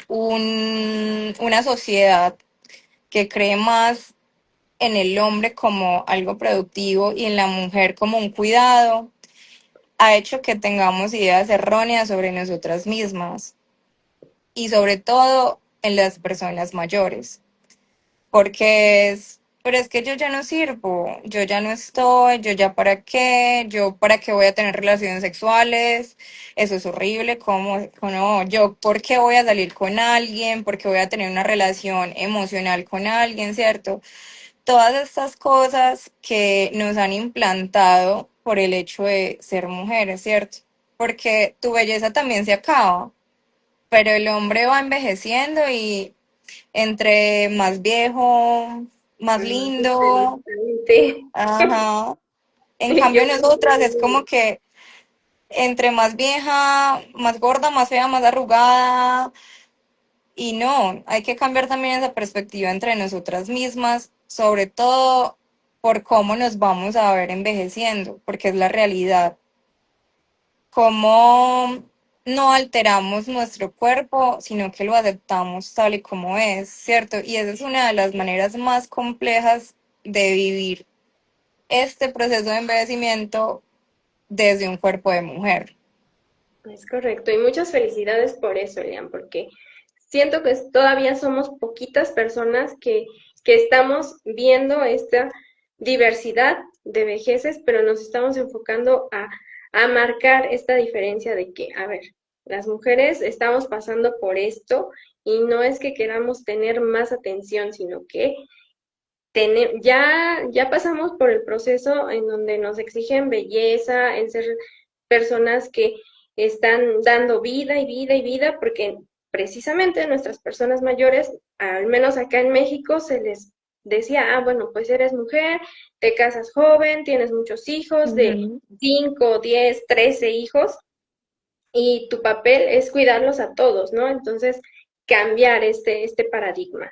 Speaker 2: una sociedad que cree más en el hombre como algo productivo y en la mujer como un cuidado, ha hecho que tengamos ideas erróneas sobre nosotras mismas y sobre todo en las personas mayores, porque pero es que yo ya no sirvo, yo ya no estoy, yo ya para qué voy a tener relaciones sexuales, eso es horrible, cómo yo por qué voy a salir con alguien, por qué voy a tener una relación emocional con alguien, ¿cierto? Todas estas cosas que nos han implantado por el hecho de ser mujeres, ¿cierto? Porque tu belleza también se acaba, pero el hombre va envejeciendo y entre más viejo, más
Speaker 1: Más
Speaker 2: lindo,
Speaker 1: interesante.
Speaker 2: ajá. En
Speaker 1: Yo
Speaker 2: cambio nosotras es como que entre más vieja, más gorda, más fea, más arrugada, y no, hay que cambiar también esa perspectiva entre nosotras mismas, sobre todo por cómo nos vamos a ver envejeciendo, porque es la realidad. Cómo no alteramos nuestro cuerpo, sino que lo aceptamos tal y como es, ¿cierto? Y esa es una de las maneras más complejas de vivir este proceso de envejecimiento desde un cuerpo de mujer.
Speaker 1: es correcto, y muchas felicidades por eso, Elian, porque siento que todavía somos poquitas personas que estamos viendo esta diversidad de vejeces, pero nos estamos enfocando a marcar esta diferencia de que, a ver, las mujeres estamos pasando por esto y no es que queramos tener más atención, sino que ya pasamos por el proceso en donde nos exigen belleza, en ser personas que están dando vida y vida y vida, porque precisamente nuestras personas mayores, al menos acá en México, se les decía, bueno, pues eres mujer, te casas joven, tienes muchos hijos, de
Speaker 2: Ujú.
Speaker 1: 5, 10, 13 hijos, y tu papel es cuidarlos a todos, ¿no? Entonces, cambiar este paradigma.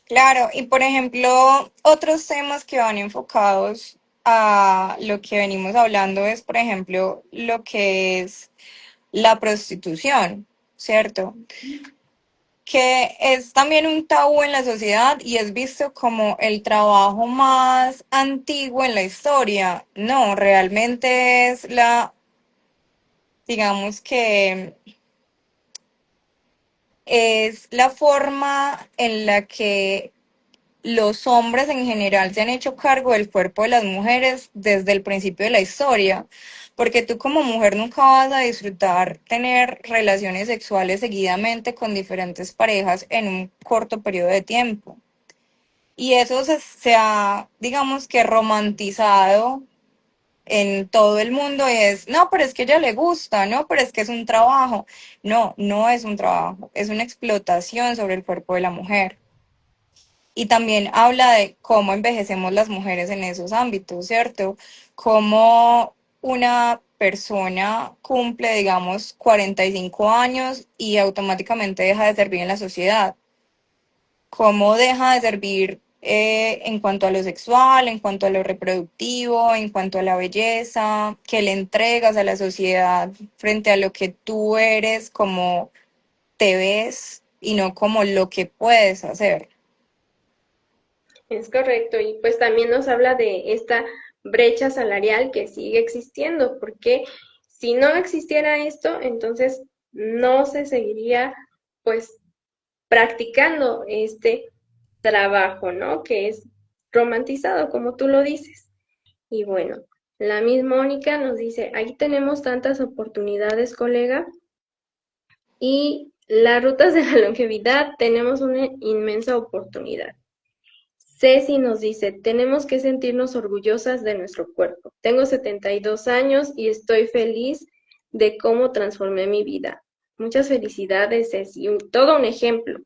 Speaker 2: Claro, y por ejemplo, otros temas que van enfocados a lo que venimos hablando es, por ejemplo, lo que es la prostitución, ¿cierto? Que es también un tabú en la sociedad y es visto como el trabajo más antiguo en la historia. No, realmente es digamos que es la forma en la que los hombres en general se han hecho cargo del cuerpo de las mujeres desde el principio de la historia, porque tú como mujer nunca vas a disfrutar tener relaciones sexuales seguidamente con diferentes parejas en un corto periodo de tiempo. Y eso se ha, digamos que romantizado en todo el mundo y es, no, pero es que a ella le gusta, no, pero es que es un trabajo. No, no es un trabajo, es una explotación sobre el cuerpo de la mujer. Y también habla de cómo envejecemos las mujeres en esos ámbitos, ¿cierto? Cómo una persona cumple, digamos, 45 años y automáticamente deja de servir en la sociedad? ¿Cómo deja de servir en cuanto a lo sexual, en cuanto a lo reproductivo, en cuanto a la belleza? ¿Qué le entregas a la sociedad frente a lo que tú eres, como te ves y no como lo que puedes hacer?
Speaker 1: Es correcto, y pues también nos habla de esta brecha salarial que sigue existiendo, porque si no existiera esto, entonces no se seguiría pues practicando este trabajo, ¿no? Que es romantizado, como tú lo dices. Y bueno, la misma Mónica nos dice, aquí tenemos tantas oportunidades, colega, y las rutas de la longevidad tenemos una inmensa oportunidad. Ceci nos dice, tenemos que sentirnos orgullosas de nuestro cuerpo. Tengo 72 años y estoy feliz de cómo transformé mi vida. Muchas felicidades, Ceci. Todo un ejemplo.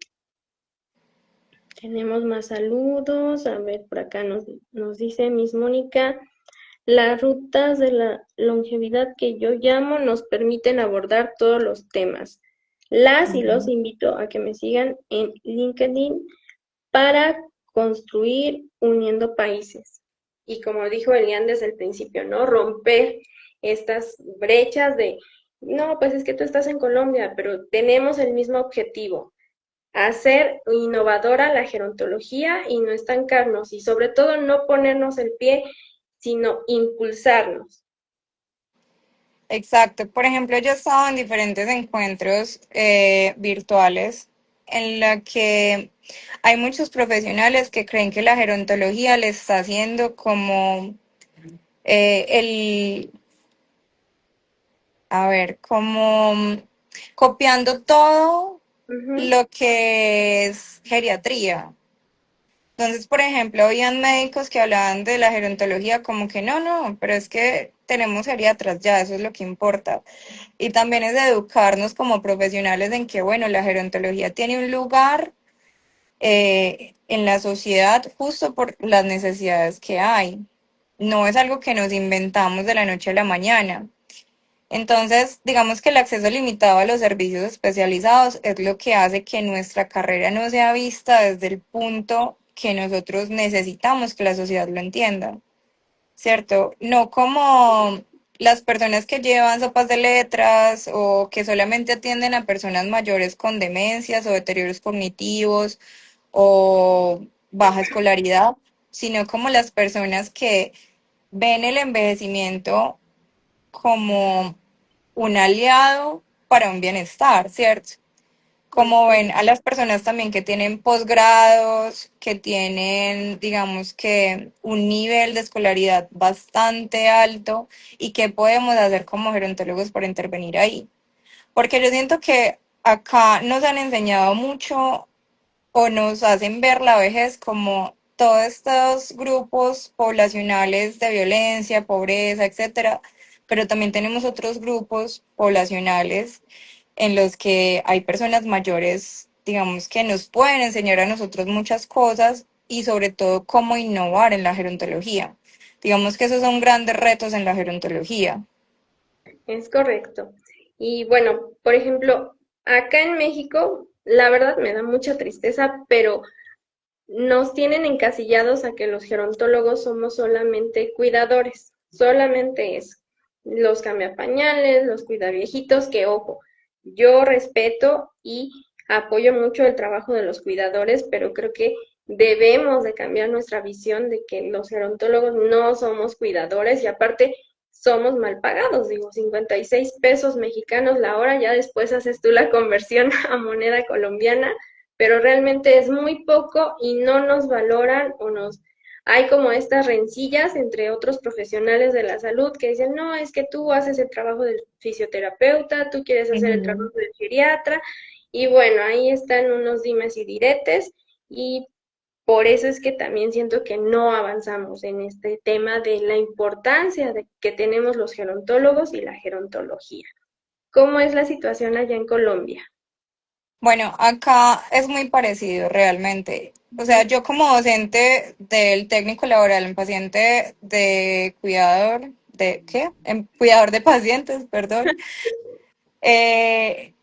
Speaker 1: Tenemos más saludos. A ver, por acá nos dice Miss Mónica, las rutas de la longevidad que yo llamo nos permiten abordar todos los temas. Las y los invito a que me sigan en LinkedIn para construir uniendo países. Y como dijo Elian desde el principio, ¿no? Romper estas brechas de, no, pues es que tú estás en Colombia, pero tenemos el mismo objetivo, hacer innovadora la gerontología y no estancarnos y sobre todo no ponernos el pie, sino impulsarnos.
Speaker 2: Exacto. Por ejemplo, yo he estado en diferentes encuentros virtuales en la que hay muchos profesionales que creen que la gerontología le está haciendo como el, a ver, como copiando todo
Speaker 1: Ujú.
Speaker 2: lo que es geriatría. Entonces, por ejemplo, habían médicos que hablaban de la gerontología como que no, no, pero es que tenemos geriatras ya, eso es lo que importa. Y también es de educarnos como profesionales en que, bueno, la gerontología tiene un lugar en la sociedad justo por las necesidades que hay. No es algo que nos inventamos de la noche a la mañana. Entonces, digamos que el acceso limitado a los servicios especializados es lo que hace que nuestra carrera no sea vista desde el punto que nosotros necesitamos que la sociedad lo entienda, ¿cierto? No como las personas que llevan sopas de letras o que solamente atienden a personas mayores con demencias o deterioros cognitivos o baja escolaridad, sino como las personas que ven el envejecimiento como un aliado para un bienestar, ¿cierto? Como ven a las personas también que tienen posgrados, que tienen, digamos que, un nivel de escolaridad bastante alto y qué podemos hacer como gerontólogos para intervenir ahí. Porque yo siento que acá nos han enseñado mucho o nos hacen ver la vejez como todos estos grupos poblacionales de violencia, pobreza, etcétera, pero también tenemos otros grupos poblacionales en los que hay personas mayores, digamos, que nos pueden enseñar a nosotros muchas cosas y sobre todo cómo innovar en la gerontología. Digamos que esos son grandes retos en la gerontología.
Speaker 1: Es correcto. Y bueno, por ejemplo, acá en México, la verdad me da mucha tristeza, pero nos tienen encasillados a que los gerontólogos somos solamente cuidadores, solamente eso. Los cambiapañales, los cuidaviejitos, que ojo, yo respeto y apoyo mucho el trabajo de los cuidadores, pero creo que debemos de cambiar nuestra visión de que los gerontólogos no somos cuidadores y aparte somos mal pagados, digo, 56 pesos mexicanos la hora, ya después haces tú la conversión a moneda colombiana, pero realmente es muy poco y no nos valoran o nos... Hay como estas rencillas entre otros profesionales de la salud que dicen, no, es que tú haces el trabajo del fisioterapeuta, tú quieres hacer el
Speaker 2: Ujú.
Speaker 1: trabajo del geriatra, y bueno, ahí están unos dimes y diretes, y por eso es que también siento que no avanzamos en este tema de la importancia de que tenemos los gerontólogos y la gerontología. ¿Cómo es la situación allá en Colombia?
Speaker 2: Bueno, acá es muy parecido realmente. O sea,
Speaker 1: Ujú.
Speaker 2: yo como docente del técnico laboral en paciente de cuidador, de, ¿qué? Cuidador de pacientes, perdón. Eh,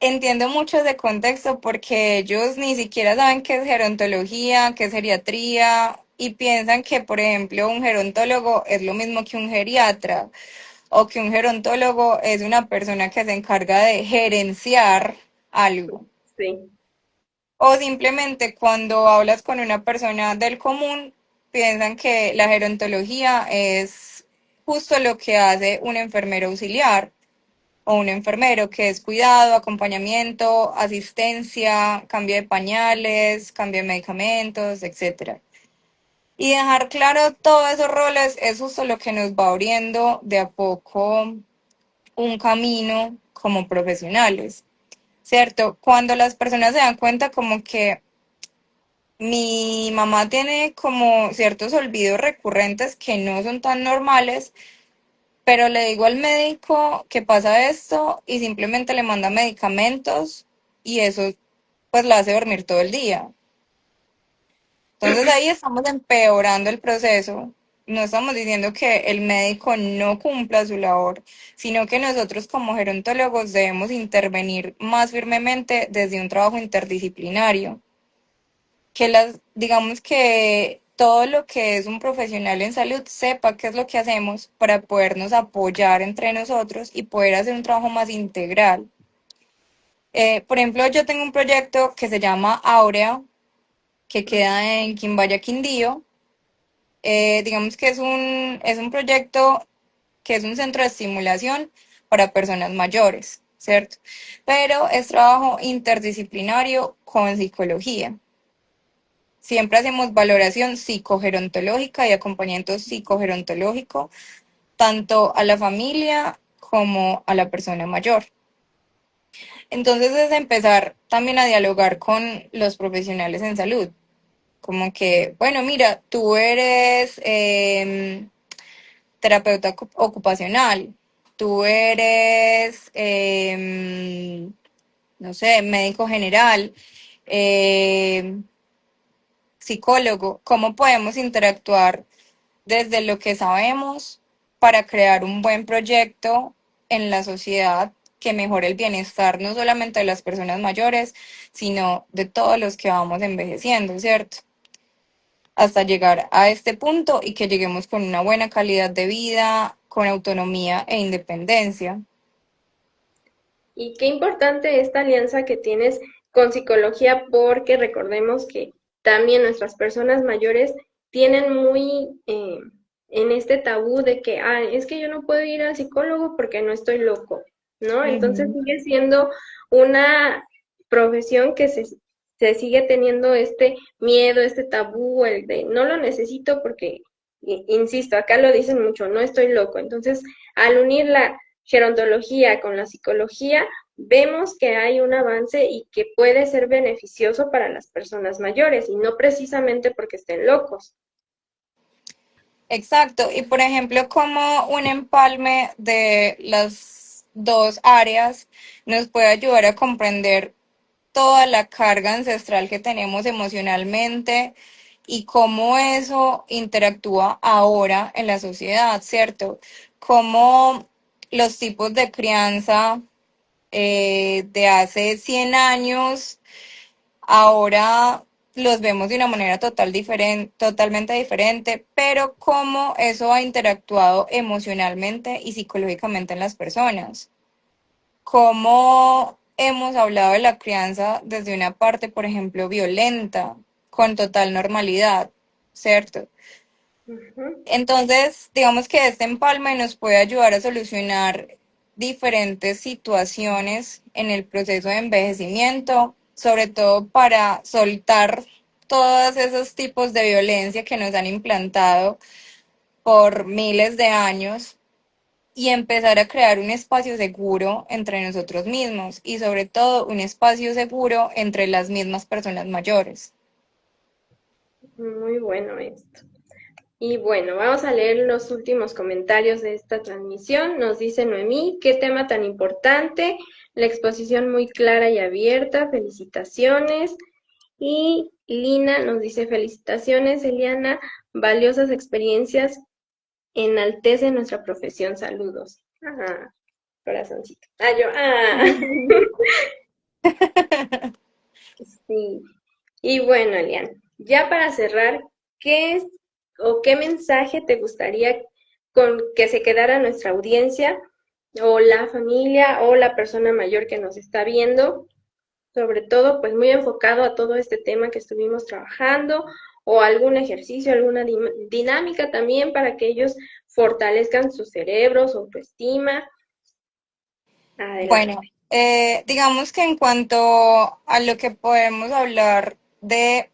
Speaker 2: Entiendo mucho de contexto porque ellos ni siquiera saben qué es gerontología, qué es geriatría y piensan que, por ejemplo, un gerontólogo es lo mismo que un geriatra o que un gerontólogo es una persona que se encarga de gerenciar algo.
Speaker 1: Sí.
Speaker 2: O simplemente cuando hablas con una persona del común, piensan que la gerontología es justo lo que hace un enfermero auxiliar o un enfermero, que es cuidado, acompañamiento, asistencia, cambio de pañales, cambio de medicamentos, etcétera. Y dejar claro todos esos roles es justo lo que nos va abriendo de a poco un camino como profesionales, ¿cierto? Cuando las personas se dan cuenta como que mi mamá tiene como ciertos olvidos recurrentes que no son tan normales, pero le digo al médico que pasa esto y simplemente le manda medicamentos y eso pues la hace dormir todo el día. Entonces ahí estamos empeorando el proceso. No estamos diciendo que el médico no cumpla su labor, sino que nosotros como gerontólogos debemos intervenir más firmemente desde un trabajo interdisciplinario. Que digamos que todo lo que es un profesional en salud sepa qué es lo que hacemos para podernos apoyar entre nosotros y poder hacer un trabajo más integral. Por ejemplo, yo tengo un proyecto que se llama Aurea, que queda en Quimbaya, Quindío. Digamos que es un proyecto que es un centro de estimulación para personas mayores, ¿cierto? Pero es trabajo interdisciplinario con psicología. Siempre hacemos valoración psicogerontológica y acompañamiento psicogerontológico tanto a la familia como a la persona mayor. Entonces es empezar también a dialogar con los profesionales en salud, como que, bueno, mira, tú eres terapeuta ocupacional, tú eres, no sé, médico general, eh, psicólogo, cómo podemos interactuar desde lo que sabemos para crear un buen proyecto en la sociedad que mejore el bienestar no solamente de las personas mayores, sino de todos los que vamos envejeciendo, ¿cierto? Hasta llegar a este punto y que lleguemos con una buena calidad de vida, con autonomía e independencia.
Speaker 1: Y qué importante esta alianza que tienes con psicología, porque recordemos que también nuestras personas mayores tienen muy en este tabú de que, ah, es que yo no puedo ir al psicólogo porque no estoy loco, ¿no? Entonces
Speaker 2: Ujú.
Speaker 1: sigue siendo una profesión que se sigue teniendo este miedo, este tabú, el de no lo necesito porque, insisto, acá lo dicen mucho, no estoy loco. Entonces, al unir la gerontología con la psicología, vemos que hay un avance y que puede ser beneficioso para las personas mayores y no precisamente porque estén locos.
Speaker 2: Exacto, y por ejemplo, como un empalme de las dos áreas nos puede ayudar a comprender toda la carga ancestral que tenemos emocionalmente y cómo eso interactúa ahora en la sociedad, ¿cierto? Cómo los tipos de crianza de hace 100 años ahora los vemos de una manera totalmente diferente, pero cómo eso ha interactuado emocionalmente y psicológicamente en las personas. Cómo hemos hablado de la crianza desde una parte, por ejemplo, violenta, con total normalidad, ¿cierto?
Speaker 1: Ujú.
Speaker 2: Entonces, digamos que este empalme nos puede ayudar a solucionar diferentes situaciones en el proceso de envejecimiento, sobre todo para soltar todos esos tipos de violencia que nos han implantado por miles de años y empezar a crear un espacio seguro entre nosotros mismos y sobre todo un espacio seguro entre las mismas personas mayores.
Speaker 1: Muy bueno esto. Y bueno, vamos a leer los últimos comentarios de esta transmisión. Nos dice Noemí, qué tema tan importante, la exposición muy clara y abierta, felicitaciones. Y Lina nos dice, felicitaciones, Eliana, valiosas experiencias enaltece nuestra profesión. Saludos. Ah, corazoncito. Ah, yo, ah. Sí. Y bueno, Elian, ya para cerrar, ¿qué es o qué mensaje te gustaría con que se quedara nuestra audiencia o la familia o la persona mayor que nos está viendo? Sobre todo, pues muy enfocado a todo este tema que estuvimos trabajando o algún ejercicio, alguna dinámica también para que ellos fortalezcan su cerebro, su autoestima.
Speaker 2: Bueno,
Speaker 1: Adelante.
Speaker 2: digamos que en cuanto a lo que podemos hablar de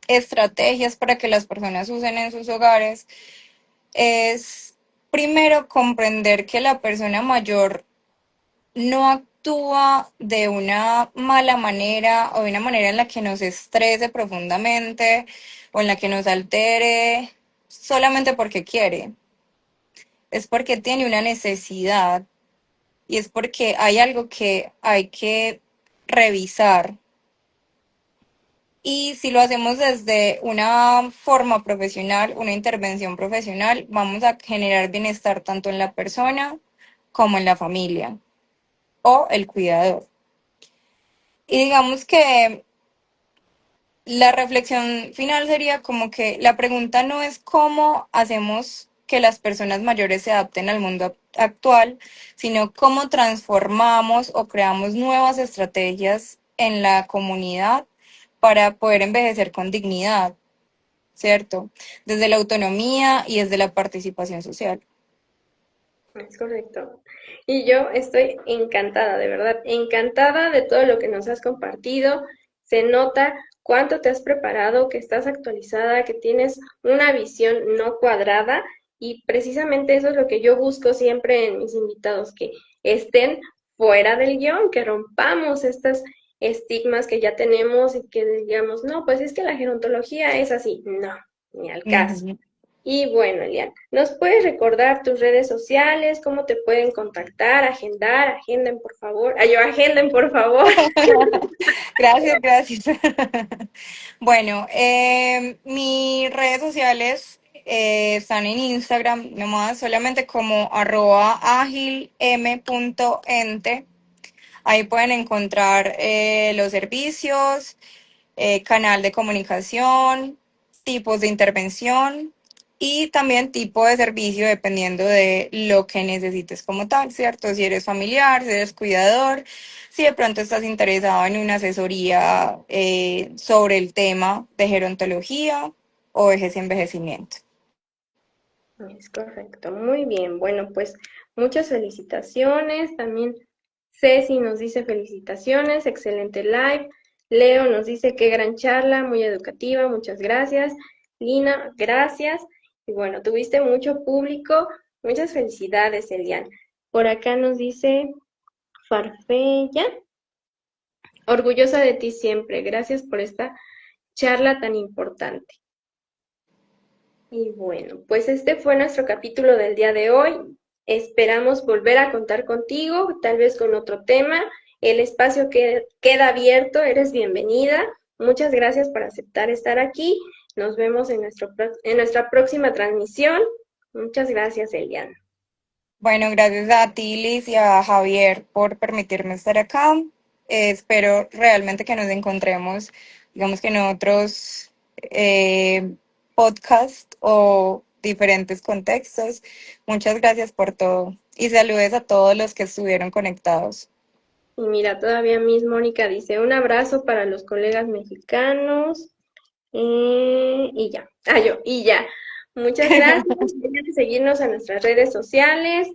Speaker 2: estrategias para que las personas usen en sus hogares, es primero comprender que la persona mayor no actúa de una mala manera o de una manera en la que nos estrese profundamente o en la que nos altere solamente porque quiere. Es porque tiene una necesidad y es porque hay algo que hay que revisar. Y si lo hacemos desde una forma profesional, una intervención profesional, vamos a generar bienestar tanto en la persona como en la familia o el cuidador. Y digamos que la reflexión final sería como que la pregunta no es cómo hacemos que las personas mayores se adapten al mundo actual, sino cómo transformamos o creamos nuevas estrategias en la comunidad para poder envejecer con dignidad, ¿cierto? Desde la autonomía y desde la participación social.
Speaker 1: Es correcto. Y yo estoy encantada, de verdad, encantada de todo lo que nos has compartido. Se nota cuánto te has preparado, que estás actualizada, que tienes una visión no cuadrada y precisamente eso es lo que yo busco siempre en mis invitados, que estén fuera del guión, que rompamos estas estigmas que ya tenemos y que digamos, no, pues es que la gerontología es así. No, ni al caso.
Speaker 2: Ujú.
Speaker 1: Y bueno, Elian, ¿nos puedes recordar tus redes sociales? ¿Cómo te pueden contactar, agendar? Agenden, por favor. Ay, yo, agenden, por favor.
Speaker 2: Gracias, gracias. Bueno, mis redes sociales están en Instagram, nomás solamente como @agilm.ente. Ahí pueden encontrar los servicios, canal de comunicación, tipos de intervención y también tipo de servicio dependiendo de lo que necesites como tal, ¿cierto? Si eres familiar, si eres cuidador, si de pronto estás interesado en una asesoría sobre el tema de gerontología o vejez y envejecimiento.
Speaker 1: Es correcto, muy bien. Bueno, pues muchas felicitaciones. También Ceci nos dice felicitaciones, excelente live. Leo nos dice qué gran charla, muy educativa, muchas gracias. Lina, gracias. Y bueno, tuviste mucho público. Muchas felicidades, Elian. Por acá nos dice Farfella. Orgullosa de ti siempre. Gracias por esta charla tan importante. Y bueno, pues este fue nuestro capítulo del día de hoy. Esperamos volver a contar contigo, tal vez con otro tema. El espacio que queda abierto, eres bienvenida. Muchas gracias por aceptar estar aquí. Nos vemos en nuestra próxima transmisión. Muchas gracias, Eliana.
Speaker 2: Bueno, gracias a ti, Liz, y a Javier por permitirme estar acá. Espero realmente que nos encontremos, digamos que en otros podcasts o diferentes contextos. Muchas gracias por todo y saludes a todos los que estuvieron conectados.
Speaker 1: Y mira, todavía Miss Mónica dice un abrazo para los colegas mexicanos. Y ya. Ah, yo, y ya. Muchas gracias. Pueden seguirnos en nuestras redes sociales,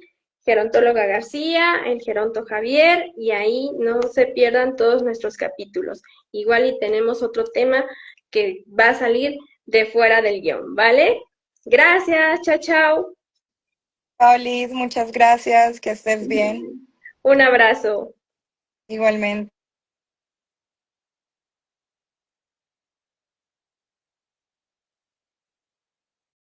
Speaker 1: Gerontóloga García, el Geronto Javier, y ahí no se pierdan todos nuestros capítulos. Igual y tenemos otro tema que va a salir de fuera del guión, ¿vale? Gracias, chao, chao.
Speaker 2: Chao, Liz, muchas gracias, que estés bien.
Speaker 1: Un abrazo.
Speaker 2: Igualmente.